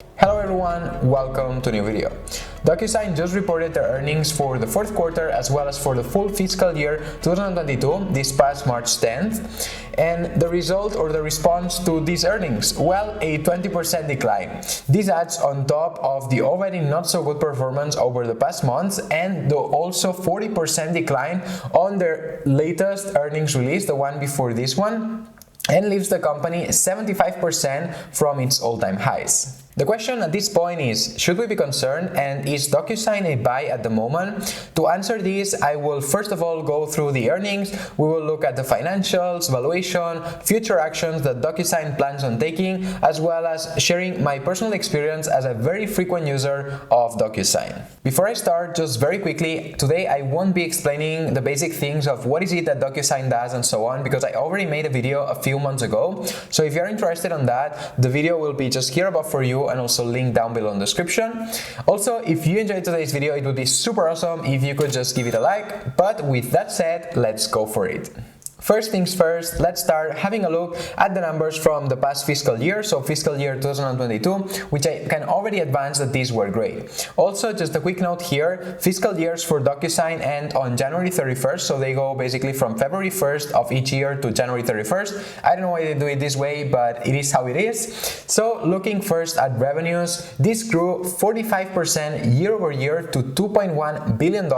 Hello everyone, welcome to a new video. Docusign just reported their earnings for the fourth quarter as well as for the full fiscal year 2022 this past March 10th. And the result or the response to these earnings? Well, a 20% decline. This adds on top of the already not so good performance over the past months and the also 40% decline on their latest earnings release, the one before this one, and leaves the company 75% from its all-time highs. The question at this point is, should we be concerned, and is Docusign a buy at the moment? To answer this, I will first of all go through the earnings, we will look at the financials, valuation, future actions that Docusign plans on taking, as well as sharing my personal experience as a very frequent user of Docusign. Before I start, just very quickly, today I won't be explaining the basic things of what is it that Docusign does and so on, because I already made a video a few months ago. So if you're interested in that, the video will be just here above for you and also linked down below in the description. Also, if you enjoyed today's video, it would be super awesome if you could just give it a like. But with that said, let's go for it. First things first, let's start having a look at the numbers from the past fiscal year, so fiscal year 2022, which I can already advance that these were great. Also, just a quick note here, fiscal years for Docusign end on January 31st, so they go basically from February 1st of each year to January 31st. I don't know why they do it this way, but it is how it is. So looking first at revenues, this grew 45% year over year to $2.1 billion,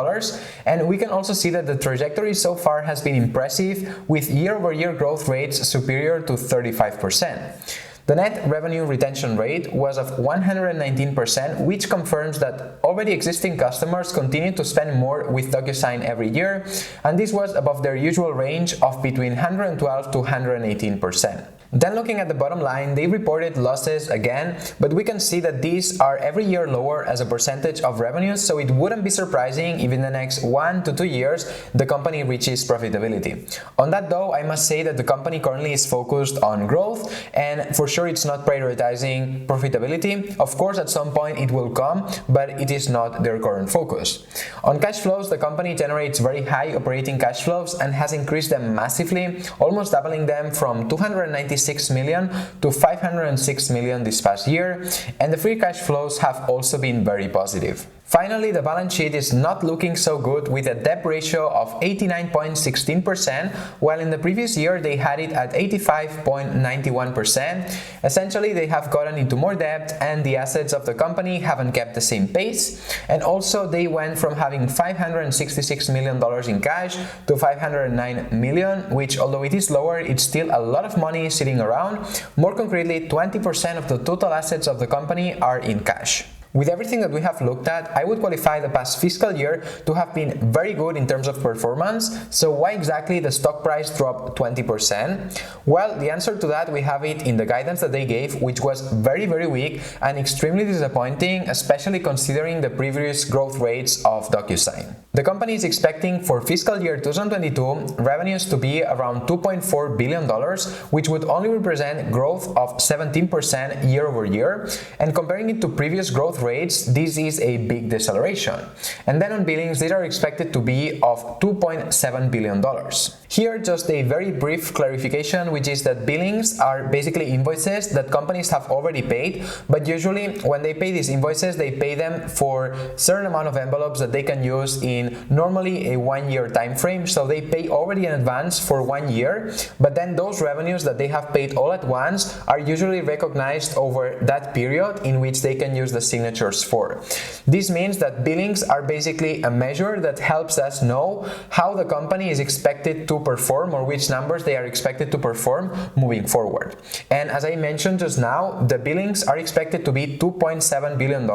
and we can also see that the trajectory so far has been impressive, with year-over-year growth rates superior to 35%. The net revenue retention rate was of 119%, which confirms that already existing customers continue to spend more with Docusign every year, and this was above their usual range of between 112 to 118%. Then looking at the bottom line, they reported losses again, but we can see that these are every year lower as a percentage of revenues, so it wouldn't be surprising if in the next 1 to 2 years the company reaches profitability. On that though, I must say that the company currently is focused on growth, and for sure it's not prioritizing profitability. Of course, at some point it will come, but it is not their current focus. On cash flows, the company generates very high operating cash flows and has increased them massively, almost doubling them from 296 million to 506 million this past year, and the free cash flows have also been very positive. Finally, the balance sheet is not looking so good, with a debt ratio of 89.16%, while in the previous year they had it at 85.91%. Essentially, they have gotten into more debt and the assets of the company haven't kept the same pace. And also, they went from having $566 million in cash to $509 million, which although it is lower, it's still a lot of money sitting around. More concretely, 20% of the total assets of the company are in cash. With everything that we have looked at, I would qualify the past fiscal year to have been very good in terms of performance. So why exactly the stock price dropped 20%? Well, the answer to that, we have it in the guidance that they gave, which was very, very weak and extremely disappointing, especially considering the previous growth rates of Docusign. The company is expecting for fiscal year 2022 revenues to be around $2.4 billion, which would only represent growth of 17% year over year. And comparing it to previous growth rates, this is a big deceleration. And then on billings, these are expected to be of $2.7 billion. Here, just a very brief clarification, which is that billings are basically invoices that companies have already paid, but usually when they pay these invoices, they pay them for a certain amount of envelopes that they can use in normally a 1-year time frame. So they pay already in advance for 1 year, but then those revenues that they have paid all at once are usually recognized over that period in which they can use the signatures for. This means that billings are basically a measure that helps us know how the company is expected to perform, or which numbers they are expected to perform moving forward. And as I mentioned just now, the billings are expected to be $2.7 billion,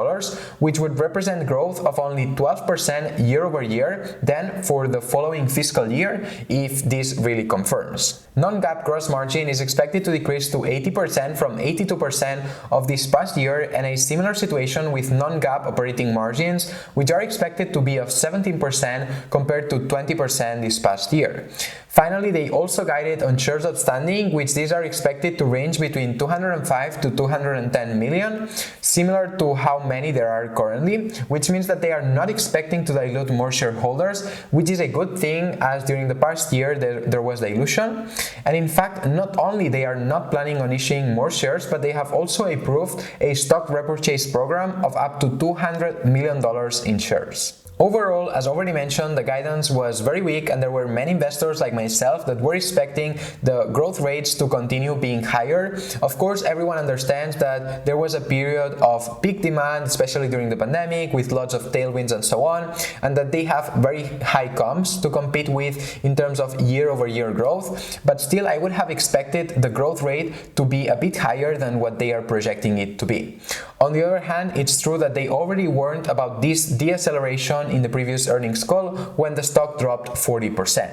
which would represent growth of only 12% year over year, then for the following fiscal year, if this really confirms. Non-GAAP gross margin is expected to decrease to 80% from 82% of this past year, and a similar situation with non-GAAP operating margins, which are expected to be of 17% compared to 20% this past year. Finally, they also guided on shares outstanding, which these are expected to range between 205 to 210 million. similar to how many there are currently, which means that they are not expecting to dilute more shareholders, which is a good thing, as during the past year there was dilution. And in fact, not only they are not planning on issuing more shares, but they have also approved a stock repurchase program of up to $200 million in shares. Overall, as already mentioned, the guidance was very weak, and there were many investors like myself that were expecting the growth rates to continue being higher. Of course, everyone understands that there was a period of peak demand, especially during the pandemic, with lots of tailwinds and so on, and that they have very high comps to compete with in terms of year-over-year growth. But still, I would have expected the growth rate to be a bit higher than what they are projecting it to be. On the other hand, it's true that they already warned about this deceleration in the previous earnings call when the stock dropped 40%.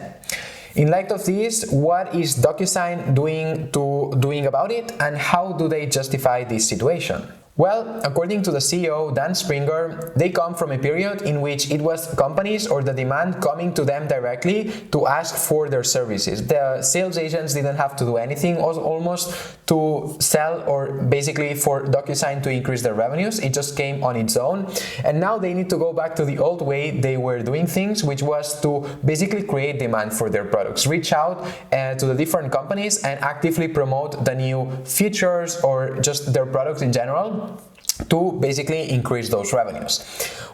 In light of this, what is Docusign doing about it, and how do they justify this situation? Well, according to the CEO, Dan Springer, they come from a period in which it was companies or the demand coming to them directly to ask for their services. The sales agents didn't have to do anything almost to sell, or basically for Docusign to increase their revenues. It just came on its own. And now they need to go back to the old way they were doing things, which was to basically create demand for their products, reach out to the different companies and actively promote the new features or just their products in general, to basically increase those revenues.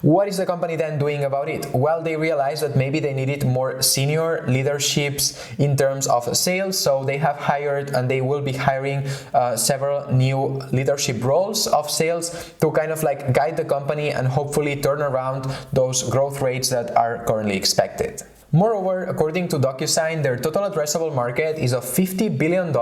What is the company then doing about it? Well, they realized that maybe they needed more senior leaderships in terms of sales, so they have hired and they will be hiring several new leadership roles of sales to kind of like guide the company and hopefully turn around those growth rates that are currently expected. Moreover, according to Docusign, their total addressable market is of $50 billion,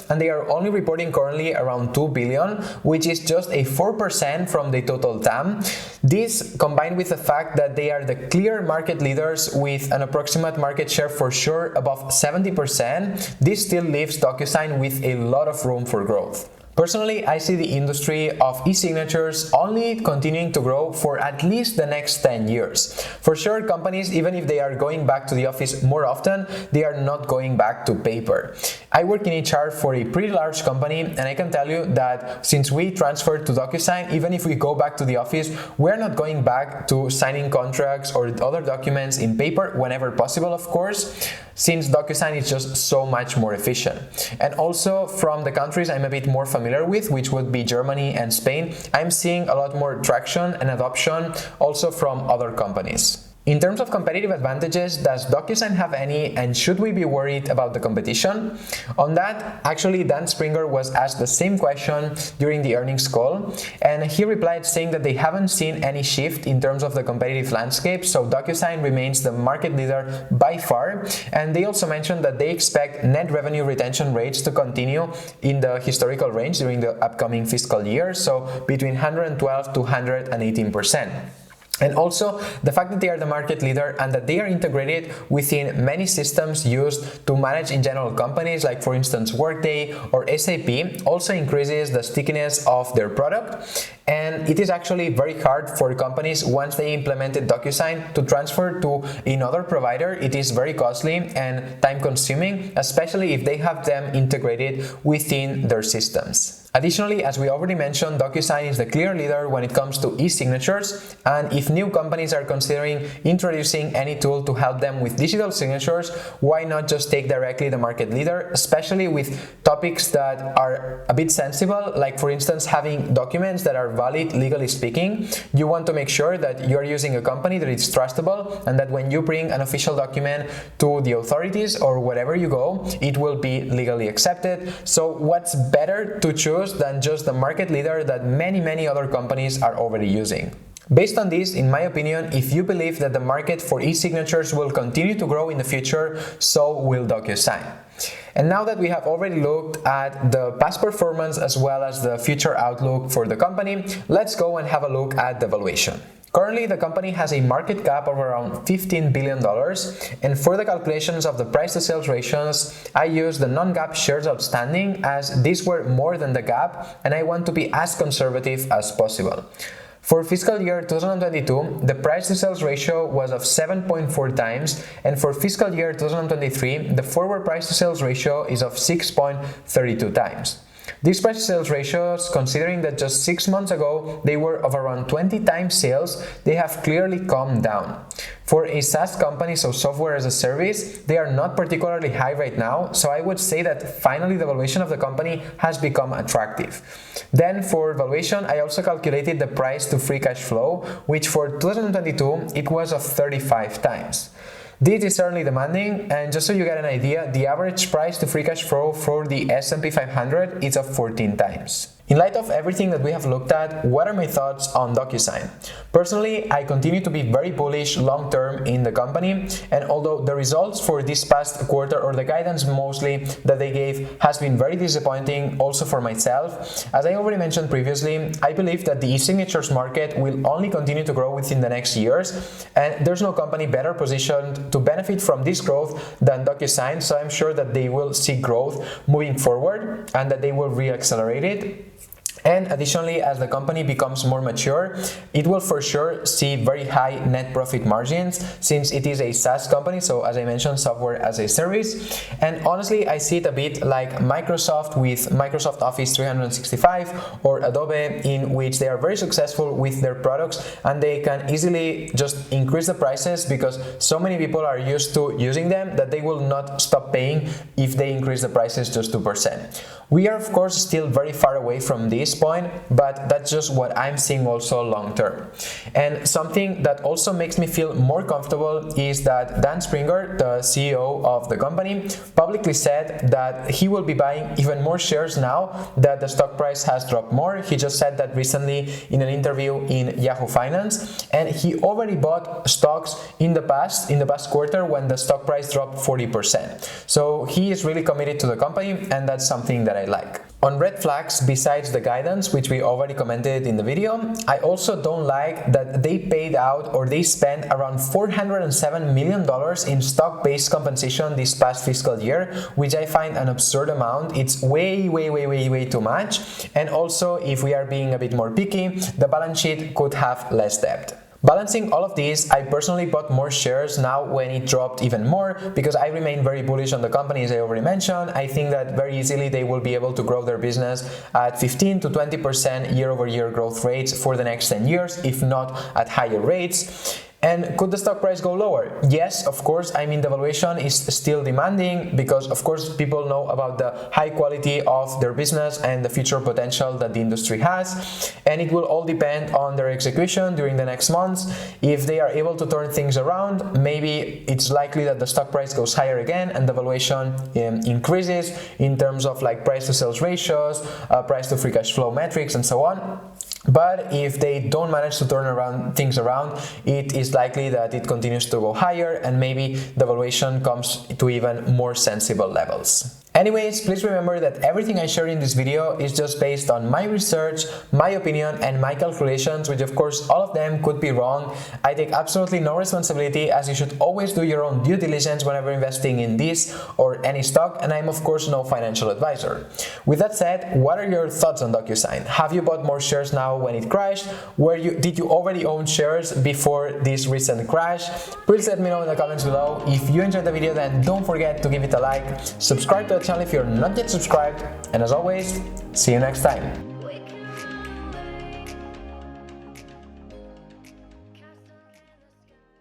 and they are only reporting currently around $2 billion, which is just a 4% from the total TAM. This, combined with the fact that they are the clear market leaders with an approximate market share for sure above 70%, this still leaves Docusign with a lot of room for growth. Personally, I see the industry of e-signatures only continuing to grow for at least the next 10 years. For sure, companies, even if they are going back to the office more often, they are not going back to paper. I work in HR for a pretty large company, and I can tell you that since we transferred to Docusign, even if we go back to the office, we're not going back to signing contracts or other documents in paper whenever possible, of course, since Docusign is just so much more efficient. And also from the countries I'm a bit more familiar with, which would be Germany and Spain, I'm seeing a lot more traction and adoption also from other companies. In terms of competitive advantages, does Docusign have any, and should we be worried about the competition? On that, actually Dan Springer was asked the same question during the earnings call, and he replied saying that they haven't seen any shift in terms of the competitive landscape, so Docusign remains the market leader by far. And they also mentioned that they expect net revenue retention rates to continue in the historical range during the upcoming fiscal year, so between 112 to 118%. And also the fact that they are the market leader and that they are integrated within many systems used to manage in general companies, like for instance Workday or SAP, also increases the stickiness of their product. And it is actually very hard for companies, once they implemented Docusign, to transfer to another provider. It is very costly and time consuming, especially if they have them integrated within their systems. Additionally, as we already mentioned, Docusign is the clear leader when it comes to e-signatures, and if new companies are considering introducing any tool to help them with digital signatures, why not just take directly the market leader, especially with topics that are a bit sensible, like for instance having documents that are valid legally speaking. You want to make sure that you're using a company that is trustable, and that when you bring an official document to the authorities or wherever you go, it will be legally accepted. So what's better to choose than just the market leader that many other companies are already using? Based on this, in my opinion, if you believe that the market for e-signatures will continue to grow in the future, so will Docusign. And now that we have already looked at the past performance as well as the future outlook for the company, let's go and have a look at the valuation. Currently, the company has a market cap of around $15 billion, and for the calculations of the price-to-sales ratios, I use the non-GAAP shares outstanding, as these were more than the GAAP, and I want to be as conservative as possible. For fiscal year 2022, the price-to-sales ratio was of 7.4 times, and for fiscal year 2023, the forward price-to-sales ratio is of 6.32 times. These price to sales ratios, considering that just 6 months ago they were of around 20 times sales, they have clearly come down. For a SaaS company, so software as a service, they are not particularly high right now, so I would say that finally the valuation of the company has become attractive. Then for valuation, I also calculated the price to free cash flow, which for 2022 it was of 35 times. This is certainly demanding, and just so you get an idea, the average price to free cash flow for the S&P 500 is of 14 times. In light of everything that we have looked at, what are my thoughts on Docusign? Personally, I continue to be very bullish long-term in the company, and although the results for this past quarter, or the guidance mostly that they gave, has been very disappointing also for myself, as I already mentioned previously, I believe that the e-signatures market will only continue to grow within the next years, and there's no company better positioned to benefit from this growth than Docusign, so I'm sure that they will see growth moving forward and that they will re-accelerate it. And additionally, as the company becomes more mature, it will for sure see very high net profit margins since it is a SaaS company, so as I mentioned, software as a service. And honestly, I see it a bit like Microsoft with Microsoft Office 365 or Adobe, in which they are very successful with their products and they can easily just increase the prices because so many people are used to using them that they will not stop paying if they increase the prices just 2%. We are of course still very far away from this point, but that's just what I'm seeing also long term. And something that also makes me feel more comfortable is that Dan Springer, the CEO of the company, publicly said that he will be buying even more shares now that the stock price has dropped more. He just said that recently in an interview in Yahoo Finance, and he already bought stocks in the past quarter when the stock price dropped 40%. So he is really committed to the company, and that's something that I like. On red flags, besides the guidance, which we already commented in the video, I also don't like that they paid out or they spent around $407 million in stock-based compensation this past fiscal year, which I find an absurd amount. It's way too much. And also, if we are being a bit more picky, the balance sheet could have less debt. Balancing all of these, I personally bought more shares now when it dropped even more because I remain very bullish on the company, as I already mentioned. I think that very easily they will be able to grow their business at 15 to 20% year-over-year growth rates for the next 10 years, if not at higher rates. And could the stock price go lower? Yes, of course. I mean, the valuation is still demanding because, of course, people know about the high quality of their business and the future potential that the industry has. And it will all depend on their execution during the next months. If they are able to turn things around, maybe it's likely that the stock price goes higher again and the valuation increases in terms of like price to sales ratios, price to free cash flow metrics, and so on. But if they don't manage to turn things around, it is likely that it continues to go higher and maybe the valuation comes to even more sensible levels. Anyways, please remember that everything I share in this video is just based on my research, my opinion, and my calculations, which of course all of them could be wrong. I take absolutely no responsibility, as you should always do your own due diligence whenever investing in this or any stock, and I'm of course no financial advisor. With that said, what are your thoughts on Docusign? Have you bought more shares now when it crashed? Did you already own shares before this recent crash? Please let me know in the comments below. If you enjoyed the video, then don't forget to give it a like, subscribe to the channel if you're not yet subscribed, and as always, see you next time.